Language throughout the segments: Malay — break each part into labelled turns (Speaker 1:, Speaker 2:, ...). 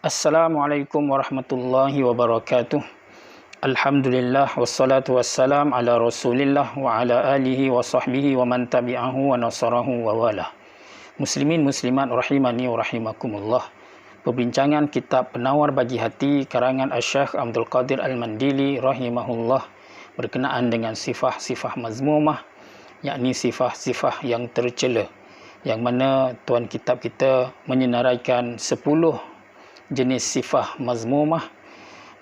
Speaker 1: Assalamualaikum warahmatullahi wabarakatuh. Alhamdulillah wassalatu wassalam ala Rasulillah wa ala alihi wa sahbihi wa man tabi'ahu wa nasarahu wa wala. Muslimin muslimat rahimani wa rahimakumullah. Perbincangan kitab Penawar Bagi Hati karangan Asy-Syaikh Abdul Qadir Al-Mandili rahimahullah berkenaan dengan sifah-sifah mazmumah, yakni sifah-sifah yang tercela, yang mana tuan kitab kita menyenaraikan 10 jenis sifah mazmumah,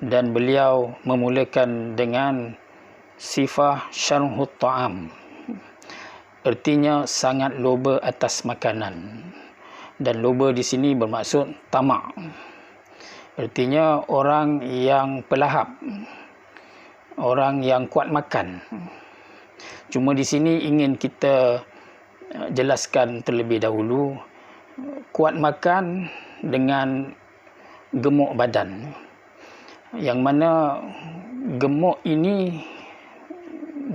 Speaker 1: dan beliau memulakan dengan sifah syarhut ta'am, artinya sangat loba atas makanan. Dan loba di sini bermaksud tamak, artinya orang yang pelahap, orang yang kuat makan. Cuma di sini ingin kita jelaskan terlebih dahulu, kuat makan dengan gemuk badan, yang mana gemuk ini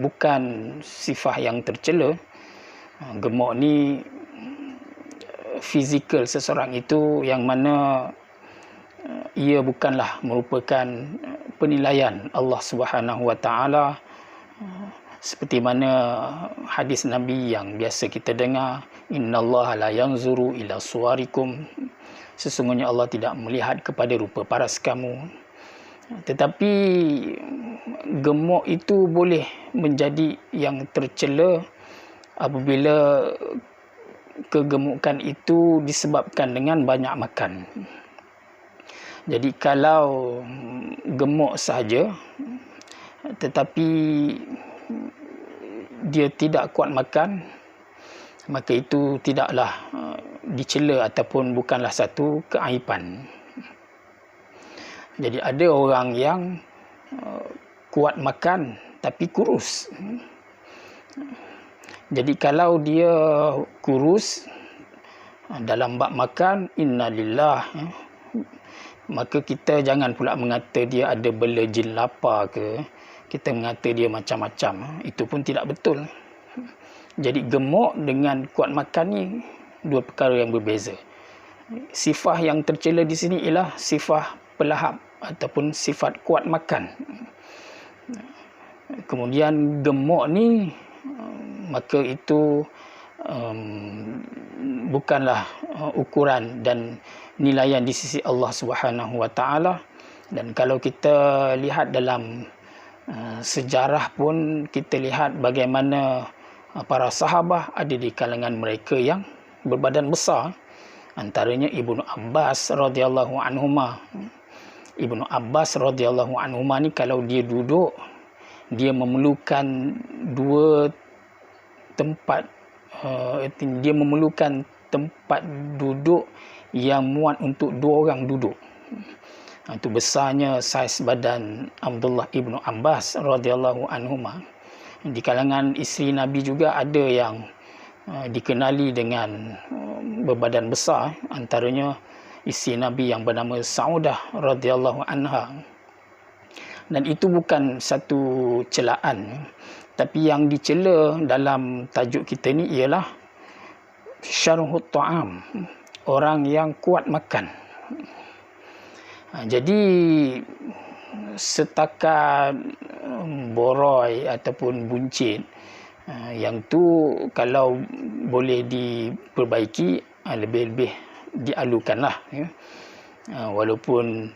Speaker 1: bukan sifah yang tercela. Gemuk ni fizikal seseorang itu, yang mana ia bukanlah merupakan penilaian Allah Subhanahu Wa Taala, seperti mana hadis Nabi yang biasa kita dengar, innallaha la yanzuru ila suwarikum, sesungguhnya Allah tidak melihat kepada rupa paras kamu. Tetapi gemuk itu boleh menjadi yang tercela apabila kegemukan itu disebabkan dengan banyak makan. Jadi kalau gemuk sahaja tetapi dia tidak kuat makan, maka itu tidaklah dicela ataupun bukanlah satu keaiban. Jadi ada orang yang kuat makan tapi kurus. Jadi kalau dia kurus dalam bab makan, innalillah, maka kita jangan pula mengata dia ada bela jin lapar ke, kita mengata dia macam-macam. Itu pun tidak betul. Jadi gemuk dengan kuat makan ni dua perkara yang berbeza. Sifah yang tercela di sini ialah sifah pelahap ataupun sifat kuat makan. Kemudian gemuk ni, maka itu bukanlah ukuran dan nilaian di sisi Allah Subhanahu Wa Taala. Dan kalau kita lihat dalam sejarah pun, kita lihat bagaimana para sahabah ada di kalangan mereka yang berbadan besar. Antaranya Ibnu Abbas radhiyallahu anhuma. Ibnu Abbas radhiyallahu anhuma ni kalau dia duduk, dia memerlukan dua tempat, dia memerlukan tempat duduk yang muat untuk dua orang duduk. Itu besarnya saiz badan Abdullah Ibnu Abbas radhiyallahu anhuma. Di kalangan isteri Nabi juga ada yang dikenali dengan berbadan besar, antaranya isteri Nabi yang bernama Saudah radhiyallahu anha. Dan itu bukan satu celaan, tapi yang dicela dalam tajuk kita ni ialah syarhut ta'am, orang yang kuat makan. Jadi setakat boroi ataupun buncit, yang tu kalau boleh diperbaiki, lebih-lebih dialukanlah, ya. Walaupun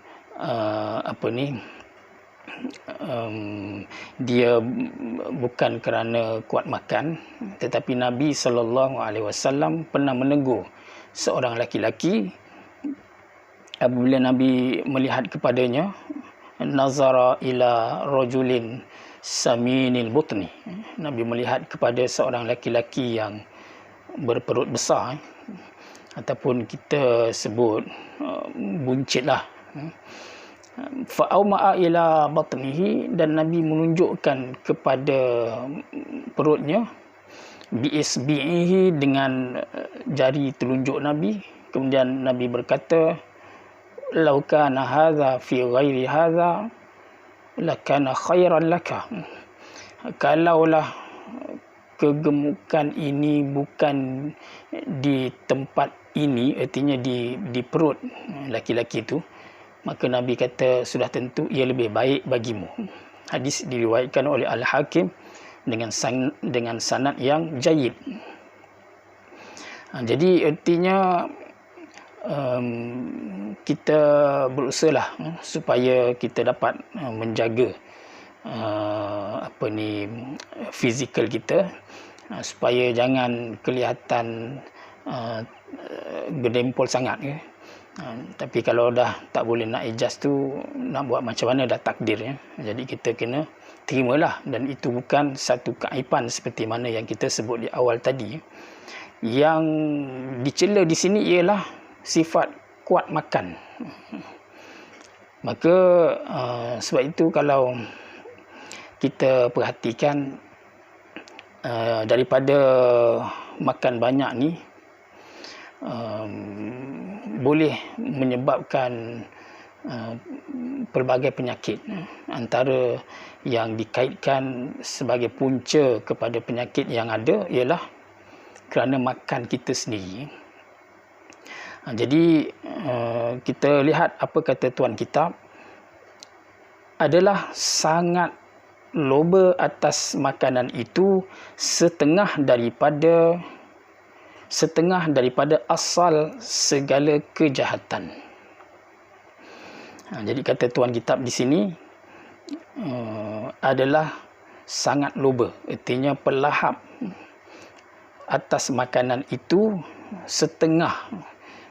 Speaker 1: dia bukan kerana kuat makan, tetapi Nabi SAW pernah menegur seorang laki-laki apabila Nabi melihat kepadanya, nazara ila rajulin saminil butni. Nabi melihat kepada seorang laki-laki yang berperut besar, ataupun kita sebut buncitlah. Fa'auma'a ila batnihi, dan Nabi menunjukkan kepada perutnya, biisbi'ihi, dengan jari telunjuk Nabi. Kemudian Nabi berkata, lau kana hadza fi ghairi hadza lakana khairan laka. Kalaulah kegemukan ini bukan di tempat ini, artinya di perut laki-laki itu, maka Nabi kata sudah tentu ia lebih baik bagimu. Hadis diriwayatkan oleh Al-Hakim dengan sanad yang jayyid. Jadi artinya kita berusahalah supaya kita dapat menjaga fizikal kita, supaya jangan kelihatan gedempol sangat ke. Tapi kalau dah tak boleh nak adjust tu, nak buat macam mana, dah takdir ya. Jadi kita kena terimalah, dan itu bukan satu keaiban seperti mana yang kita sebut di awal tadi. Yang dicela di sini ialah sifat kuat makan. Maka sebab itu kalau kita perhatikan, daripada makan banyak ni boleh menyebabkan pelbagai penyakit. Antara yang dikaitkan sebagai punca kepada penyakit yang ada ialah kerana makan kita sendiri. Jadi kita lihat apa kata tuan kitab, adalah sangat loba atas makanan itu setengah daripada asal segala kejahatan. Jadi kata tuan kitab di sini adalah sangat loba, artinya pelahap atas makanan itu setengah.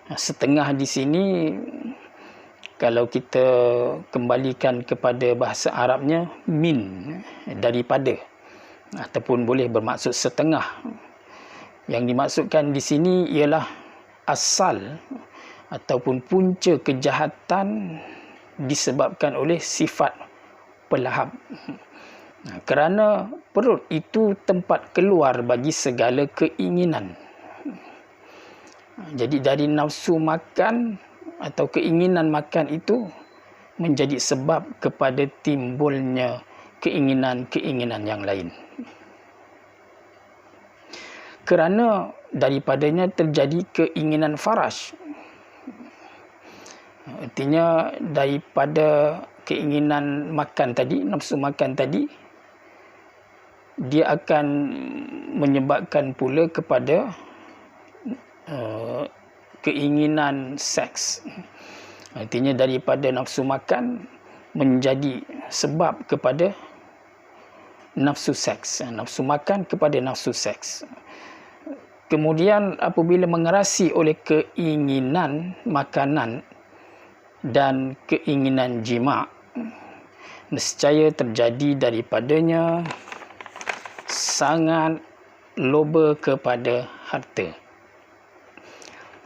Speaker 1: Setengah di sini kalau kita kembalikan kepada bahasa Arabnya min, daripada, ataupun boleh bermaksud setengah. Yang dimaksudkan di sini ialah asal ataupun punca kejahatan disebabkan oleh sifat pelahap. Kerana perut itu tempat keluar bagi segala keinginan. Jadi dari nafsu makan atau keinginan makan itu menjadi sebab kepada timbulnya keinginan-keinginan yang lain. Kerana daripadanya terjadi keinginan faraj. Artinya daripada keinginan makan tadi, nafsu makan tadi, dia akan menyebabkan pula kepada keinginan seks. Artinya daripada nafsu makan menjadi sebab kepada nafsu seks. Nafsu makan kepada nafsu seks. Kemudian apabila mengerasi oleh keinginan makanan dan keinginan jima', nescaya terjadi daripadanya sangat loba kepada harta.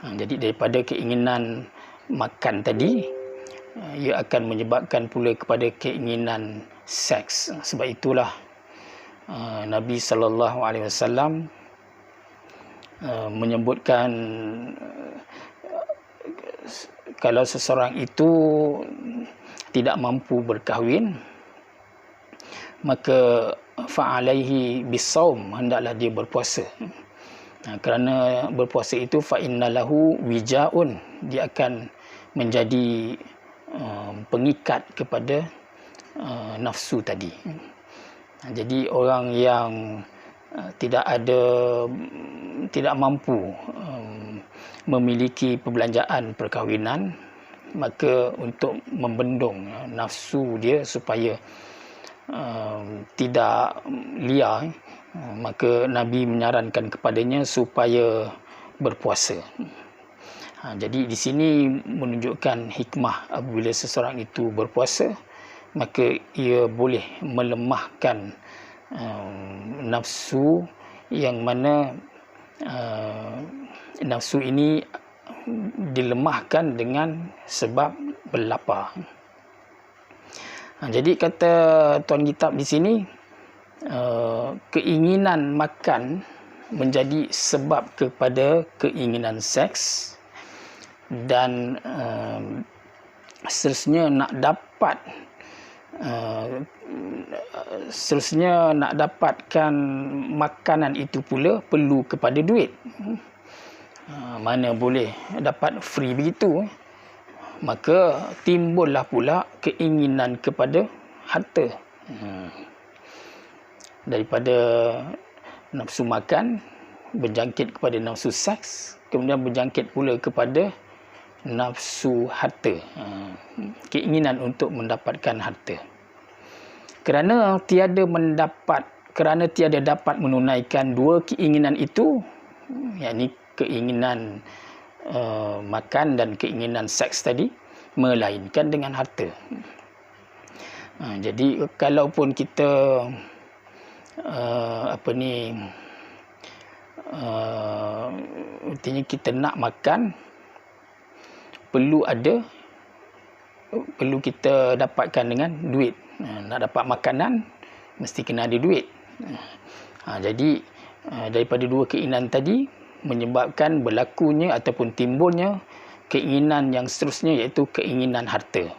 Speaker 1: Jadi daripada keinginan makan tadi, ia akan menyebabkan pula kepada keinginan seks. Sebab itulah Nabi SAW menyebutkan kalau seseorang itu tidak mampu berkahwin, maka fa'alaihi bisawm, hendaklah dia berpuasa. Kerana berpuasa itu fa innalahu wijaun, dia akan menjadi pengikat kepada nafsu tadi. Jadi orang yang tidak mampu memiliki perbelanjaan perkahwinan, maka untuk membendung nafsu dia supaya tidak liar, maka Nabi menyarankan kepadanya supaya berpuasa. Jadi di sini menunjukkan hikmah apabila seseorang itu berpuasa, maka ia boleh melemahkan nafsu, yang mana nafsu ini dilemahkan dengan sebab berlapar. Jadi kata tuan kitab di sini, keinginan makan menjadi sebab kepada keinginan seks, dan seterusnya nak dapatkan makanan itu pula perlu kepada duit. Mana boleh dapat free begitu. maka timbullah pula keinginan kepada harta. Daripada nafsu makan berjangkit kepada nafsu seks, kemudian berjangkit pula kepada nafsu harta, keinginan untuk mendapatkan harta. Kerana tiada dapat menunaikan dua keinginan itu, yakni keinginan makan dan keinginan seks tadi, melainkan dengan harta. Jadi kalaupun kita artinya kita nak makan, perlu kita dapatkan dengan duit. Nak dapat makanan mesti kena ada duit. Jadi daripada dua keinginan tadi menyebabkan berlakunya ataupun timbulnya keinginan yang seterusnya, iaitu keinginan harta.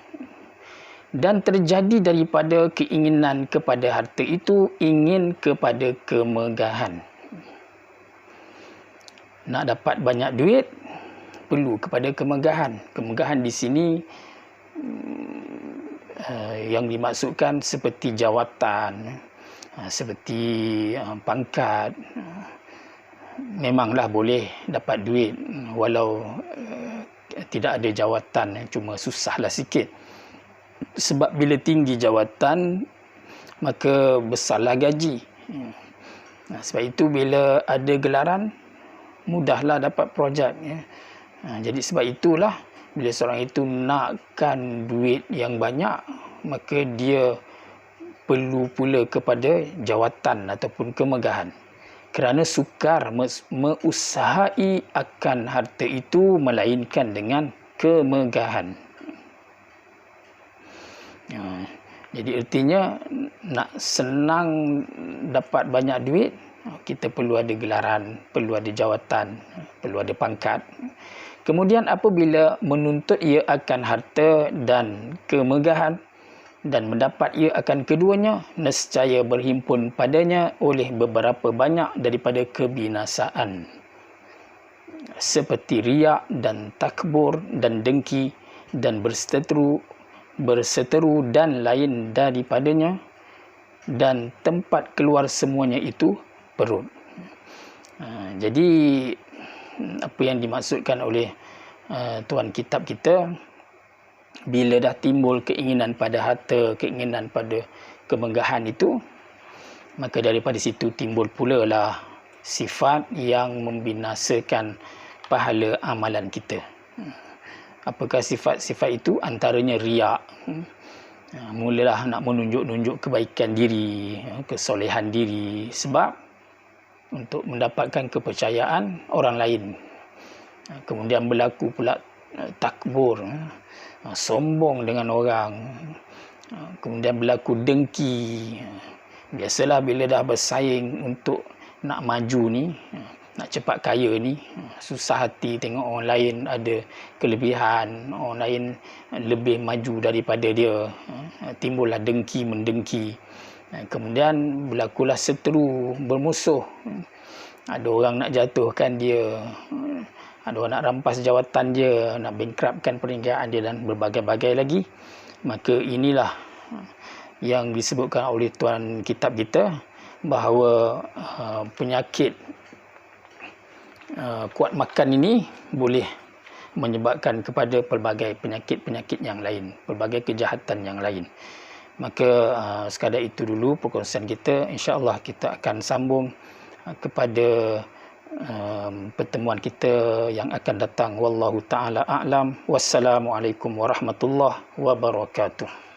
Speaker 1: Dan terjadi daripada keinginan kepada harta itu ingin kepada kemegahan. Nak dapat banyak duit perlu kepada kemegahan. Kemegahan di sini yang dimaksudkan seperti jawatan, seperti pangkat. Memanglah boleh dapat duit walau tidak ada jawatan, cuma susahlah sikit. Sebab bila tinggi jawatan, maka besarlah gaji. Sebab itu bila ada gelaran, mudahlah dapat projek. Jadi sebab itulah bila seorang itu nakkan duit yang banyak, maka dia perlu pula kepada jawatan ataupun kemegahan. Kerana sukar meusahai akan harta itu melainkan dengan kemegahan. Jadi artinya nak senang dapat banyak duit, kita perlu ada gelaran, perlu ada jawatan, perlu ada pangkat. Kemudian apabila menuntut ia akan harta dan kemegahan dan mendapat ia akan keduanya, nescaya berhimpun padanya oleh beberapa banyak daripada kebinasaan, seperti riak dan takbur dan dengki dan berseteru dan lain daripadanya, dan tempat keluar semuanya itu perut. Jadi apa yang dimaksudkan oleh tuan kitab kita, bila dah timbul keinginan pada harta, keinginan pada kemegahan itu, maka daripada situ timbul pula lah sifat yang membinasakan pahala amalan kita. Apakah sifat-sifat itu? Antaranya riak. Mulalah nak menunjuk-nunjuk kebaikan diri, kesolehan diri, sebab untuk mendapatkan kepercayaan orang lain. Kemudian berlaku pula takbur, sombong dengan orang. Kemudian berlaku dengki. Biasalah bila dah bersaing untuk nak maju ni, nak cepat kaya ni, susah hati tengok orang lain ada kelebihan, orang lain lebih maju daripada dia. Timbullah dengki mendengki. Kemudian berlakulah seteru, bermusuh. Ada orang nak jatuhkan dia, ada orang nak rampas jawatan dia, nak bankruptkan perniagaan dia dan berbagai-bagai lagi. Maka inilah yang disebutkan oleh tuan kitab kita, bahawa penyakit kuat makan ini boleh menyebabkan kepada pelbagai penyakit-penyakit yang lain, pelbagai kejahatan yang lain. Maka sekadar itu dulu perkongsian kita. InsyaAllah kita akan sambung kepada pertemuan kita yang akan datang. Wallahu ta'ala a'lam. Wassalamualaikum warahmatullahi wabarakatuh.